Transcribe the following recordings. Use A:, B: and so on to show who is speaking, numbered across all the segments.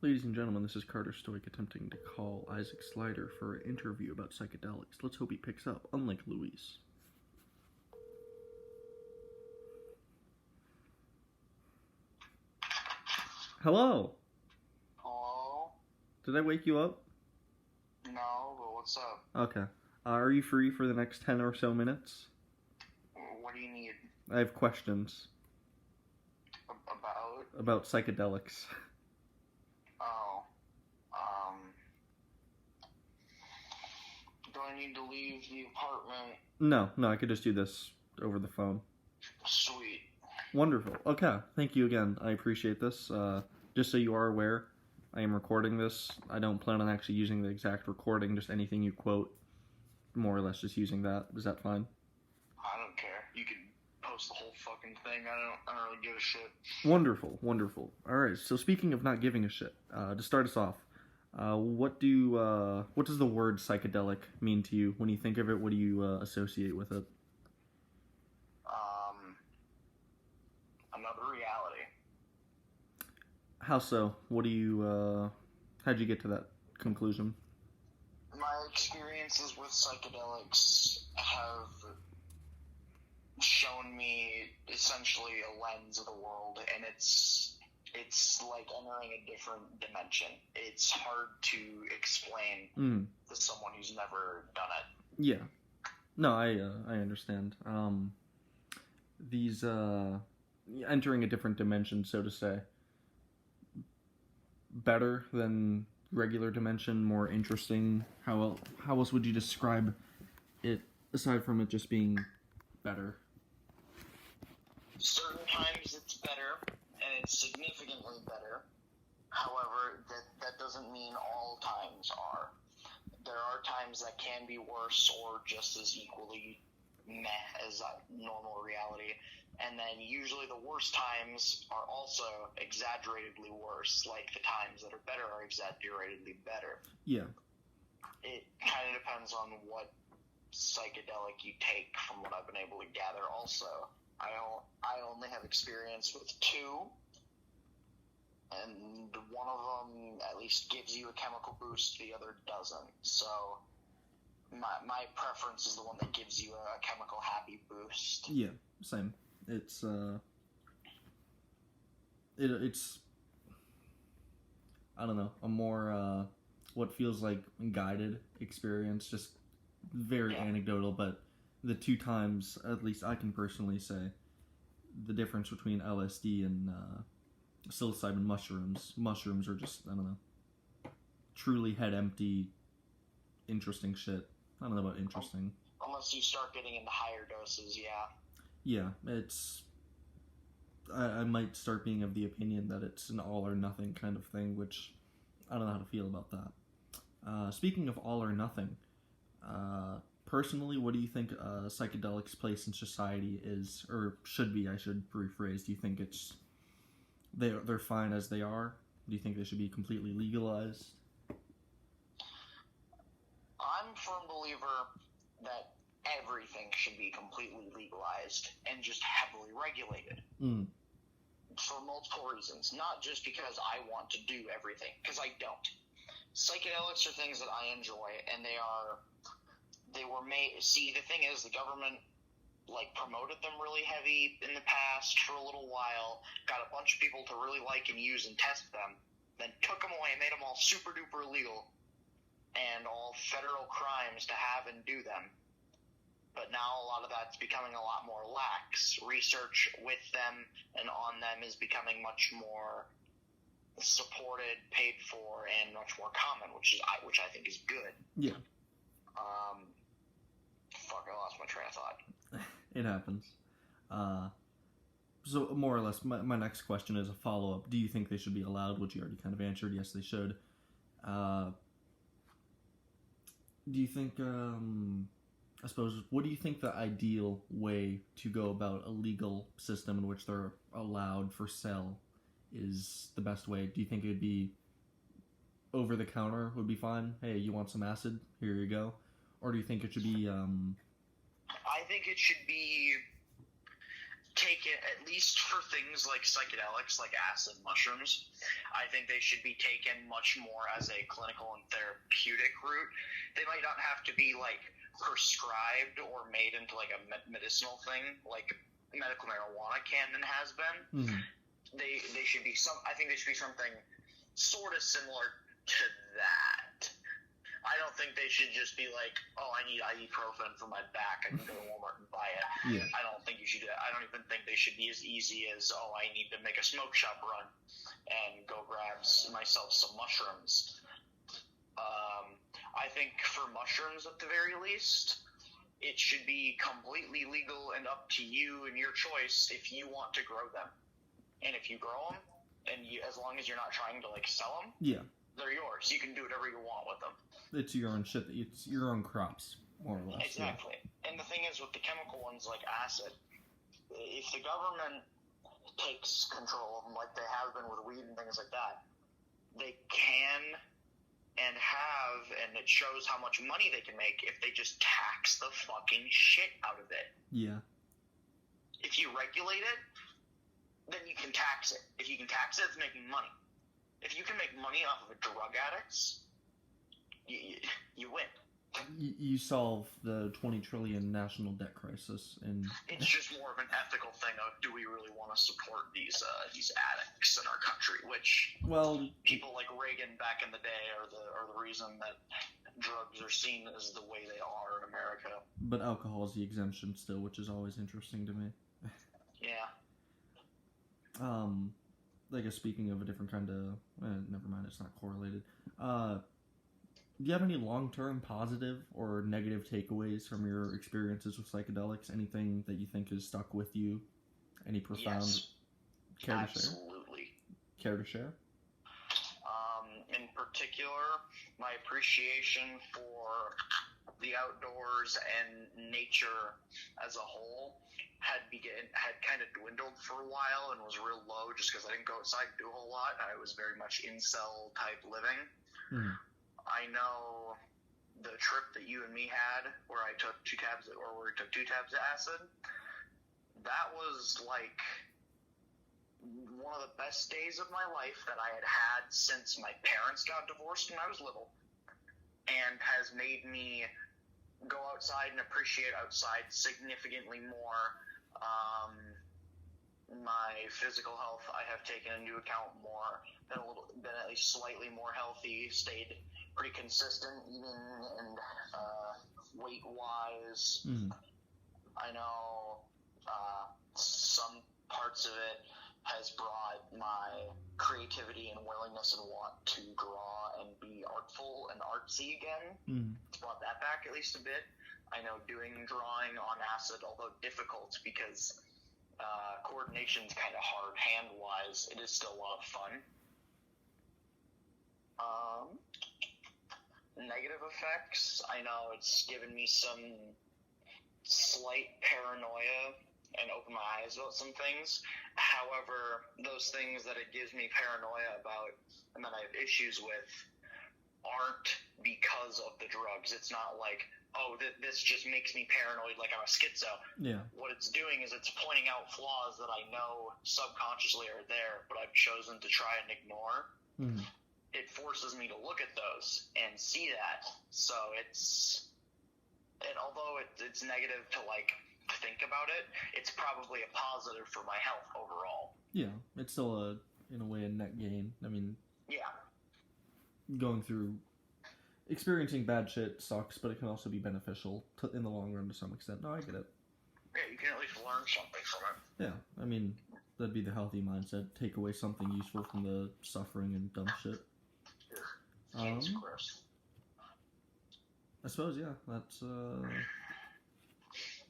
A: Ladies and gentlemen, this is Carter Stoic attempting to call Isaac Slider for an interview about psychedelics. Let's hope he picks up, unlike Luis. Hello?
B: Hello?
A: Did I wake you up?
B: No, but what's up?
A: Okay. Are you free for the next 10 or so minutes?
B: What do you need?
A: I have questions.
B: About?
A: About psychedelics.
B: Oh. Do I need to leave the apartment?
A: No, I could just do this over the phone.
B: Sweet.
A: Wonderful. Okay, thank you again. I appreciate this. Just so you are aware, I am recording this. I don't plan on actually using the exact recording, just anything you quote, more or less just using that. Is that fine?
B: I don't care. You can post the whole fucking thing. I don't really give a shit.
A: Wonderful. Alright, so speaking of not giving a shit, to start us off, what does the word psychedelic mean to you? When you think of it, what do you associate with it?
B: Another reality.
A: How so? How'd you get to that conclusion?
B: My experiences with psychedelics have shown me essentially a lens of the world, and it's like entering a different dimension. It's hard to explain to someone who's never done it.
A: Yeah. No, I understand. These entering a different dimension, so to say. Better than regular dimension, more interesting. How else would you describe it aside from it just being better?
B: Certain times it's better, and it's significantly better. However, that doesn't mean all times are. There are times that can be worse or just as equally meh as normal reality. And then usually the worst times are also exaggeratedly worse, like the times that are better are exaggeratedly better.
A: Yeah.
B: It kind of depends on what psychedelic you take, from what I've been able to gather also. I only have experience with two, and one of them at least gives you a chemical boost, the other doesn't. So my preference is the one that gives you a chemical happy boost.
A: Yeah, same. It's I don't know, a more what feels like guided experience, just very anecdotal, but the two times, at least I can personally say, the difference between LSD and psilocybin mushrooms are just, I don't know, truly head empty, interesting shit. I don't know about interesting.
B: Unless you start getting into higher doses, yeah.
A: Yeah, I might start being of the opinion that it's an all or nothing kind of thing, which I don't know how to feel about that. Speaking of all or nothing, personally, what do you think psychedelics' place in society is, or should be, I should rephrase. Do you think they're fine as they are? Do you think they should be completely legalized?
B: I'm a firm believer that everything should be completely legalized and just heavily regulated. For multiple reasons. Not just because I want to do everything, because I don't. Psychedelics are things that I enjoy, and they were made. See, the thing is, the government promoted them really heavy in the past for a little while, got a bunch of people to really like and use and test them, then took them away and made them all super duper illegal and all federal crimes to have and do them. But now a lot of that's becoming a lot more lax. Research with them and on them is becoming much more supported, paid for, and much more common, which I think is good.
A: Yeah.
B: Fuck, I lost my train of thought.
A: It happens. So more or less, my next question is a follow-up. Do you think they should be allowed? Which you already kind of answered. Yes, they should. Do you think, I suppose, what do you think the ideal way to go about a legal system in which they're allowed for sale is the best way? Do you think it would be over the counter would be fine? Hey, you want some acid? Here you go. Or do you think it should be,
B: I think it should be taken, at least for things like psychedelics, like acid mushrooms, I think they should be taken much more as a clinical and therapeutic route. They might not have to be, like, prescribed or made into, like, a medicinal thing, like medical marijuana can and has been.
A: Mm-hmm.
B: They should be I think they should be something sort of similar to that. I don't think they should just be like, oh, I need ibuprofen for my back. I can go to Walmart and buy it.
A: Yeah.
B: I don't think you should do that. I don't even think they should be as easy as, oh, I need to make a smoke shop run and go grab myself some mushrooms. I think for mushrooms, at the very least, it should be completely legal and up to you and your choice if you want to grow them. And if you grow them, and as long as you're not trying to, like, sell them,
A: yeah,
B: they're yours. You can do whatever you want with them.
A: It's your own shit. It's your own crops, more or less.
B: Exactly. Yeah. And the thing is, with the chemical ones like acid, if the government takes control of them like they have been with weed and things like that, they can and have, and it shows how much money they can make if they just tax the fucking shit out of it.
A: Yeah.
B: If you regulate it, then you can tax it. If you can tax it, it's making money. If you can make money off of drug addicts, you win.
A: You solve the 20 trillion national debt crisis, and
B: it's just more of an ethical thing of, do we really want to support these addicts in our country? Which,
A: well,
B: people like Reagan back in the day are the reason that drugs are seen as the way they are in America.
A: But alcohol is the exemption still, which is always interesting to me.
B: Yeah.
A: I guess speaking of a different kind of, never mind, it's not correlated. Do you have any long-term positive or negative takeaways from your experiences with psychedelics? Anything that you think has stuck with you? Any profound?
B: Yes.
A: Care to
B: Absolutely.
A: Share? Care to share?
B: In particular, my appreciation for the outdoors and nature as a whole had kind of dwindled for a while and was real low just because I didn't go outside and do a whole lot. I was very much incel type living.
A: Mm.
B: I know the trip that you and me had where we took 2 tabs of acid, that was like one of the best days of my life that I had since my parents got divorced when I was little, and has made me go outside and appreciate outside significantly more. My physical health I have taken into account more, been at least slightly more healthy, stayed pretty consistent eating and weight wise.
A: Mm.
B: I know some parts of it has brought my creativity and willingness and want to draw and be artful and artsy again.
A: Mm.
B: It's brought that back at least a bit. I know doing drawing on acid, although difficult because coordination's kind of hard hand-wise, it is still a lot of fun. Negative effects, I know it's given me some slight paranoia and opened my eyes about some things. However, those things that it gives me paranoia about and that I have issues with aren't because of the drugs. It's not like, oh, this just makes me paranoid like I'm a schizo.
A: Yeah.
B: What it's doing is it's pointing out flaws that I know subconsciously are there, but I've chosen to try and ignore.
A: Mm.
B: It forces me to look at those and see that. So although it's negative to like think about it, it's probably a positive for my health overall.
A: Yeah, it's still in a way a net gain. I mean,
B: yeah,
A: experiencing bad shit sucks, but it can also be beneficial in the long run to some extent. No, I get it.
B: Yeah, you can at least learn something from it.
A: Yeah, I mean, that'd be the healthy mindset. Take away something useful from the suffering and dumb shit.
B: Gross.
A: I suppose, yeah, that's,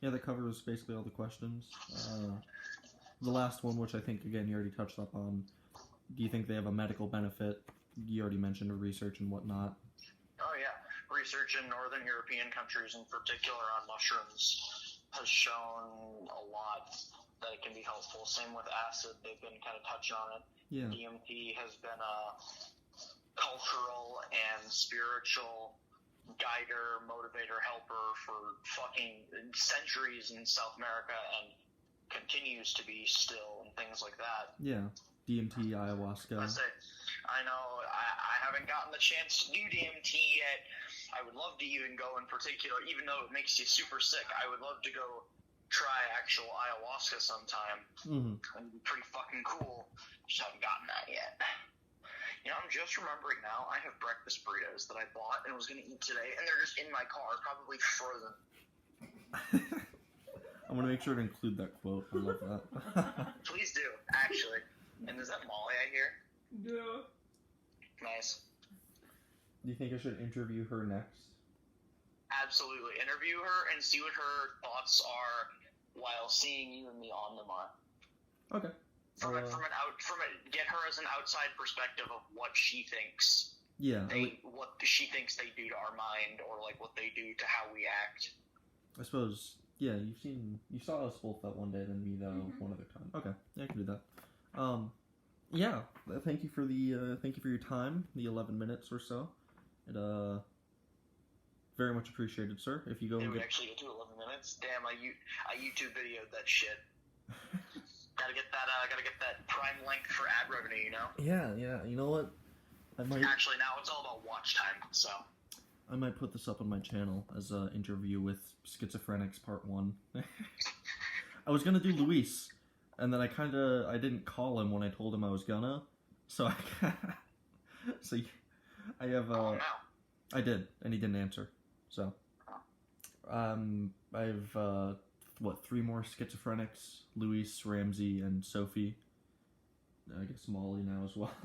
A: that covers basically all the questions. The last one, which I think, again, you already touched up on, do you think they have a medical benefit? You already mentioned the research and whatnot.
B: Oh, yeah. Research in Northern European countries in particular on mushrooms has shown a lot that it can be helpful. Same with acid. They've been kind of touching on it.
A: Yeah.
B: DMT has been a cultural and spiritual guider, motivator, helper for fucking centuries in South America and continues to be still and things like that.
A: Yeah, DMT, ayahuasca.
B: I know I haven't gotten the chance to do DMT yet. I would love to even go in particular, even though it makes you super sick. I would love to go try actual ayahuasca sometime.
A: Mm-hmm.
B: It'd be pretty fucking cool. Just haven't gotten that yet. You know, I'm just remembering now, I have breakfast burritos that I bought and was going to eat today, and they're just in my car, probably frozen.
A: I'm going to make sure to include that quote. I love that.
B: Please do, actually. And is that Molly I hear?
C: Yeah.
B: Nice.
A: Do you think I should interview her next?
B: Absolutely. Interview her and see what her thoughts are while seeing you and me on them are.
A: Okay.
B: Get her as an outside perspective of what she thinks.
A: Yeah.
B: What she thinks they do to our mind, or like what they do to how we act.
A: I suppose. Yeah, you saw us both that one day, then me though one other time. Okay, yeah, I can do that. Yeah. Thank you for your time, the 11 minutes or so. It very much appreciated, sir. If you go and
B: actually get to 11 minutes. Damn, I YouTube videoed that shit. Gotta get that prime length for ad revenue, you know?
A: Yeah. You know what?
B: Actually, now it's all about watch time, so.
A: I might put this up on my channel as an interview with Schizophrenics Part 1. I was gonna do Luis, and then I didn't call him when I told him I was gonna, so I have,
B: no.
A: I did, and he didn't answer, so. I have, 3 more Schizophrenics, Luis, Ramsey, and Sophie. I guess Molly now as well.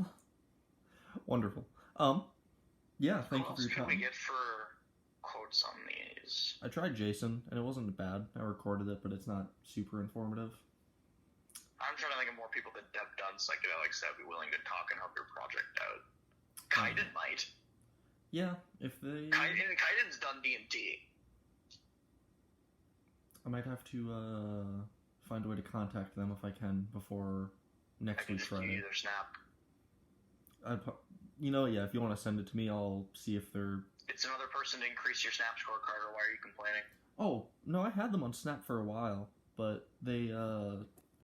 A: Wonderful. Yeah, thank you for your time.
B: What can we get for quotes on these?
A: I tried Jason, and it wasn't bad. I recorded it, but it's not super informative.
B: I'm trying to think of more people that have done psychedelics that would be willing to talk and help your project out. Kaiden might.
A: Yeah, if they...
B: Kaiden's done DMT.
A: I might have to find a way to contact them if I can before next week Friday.
B: I can just give you their snap.
A: Yeah, if you want to send it to me, I'll see if they're...
B: It's another person to increase your snap scorecard, or why are you complaining?
A: Oh, no, I had them on Snap for a while, but they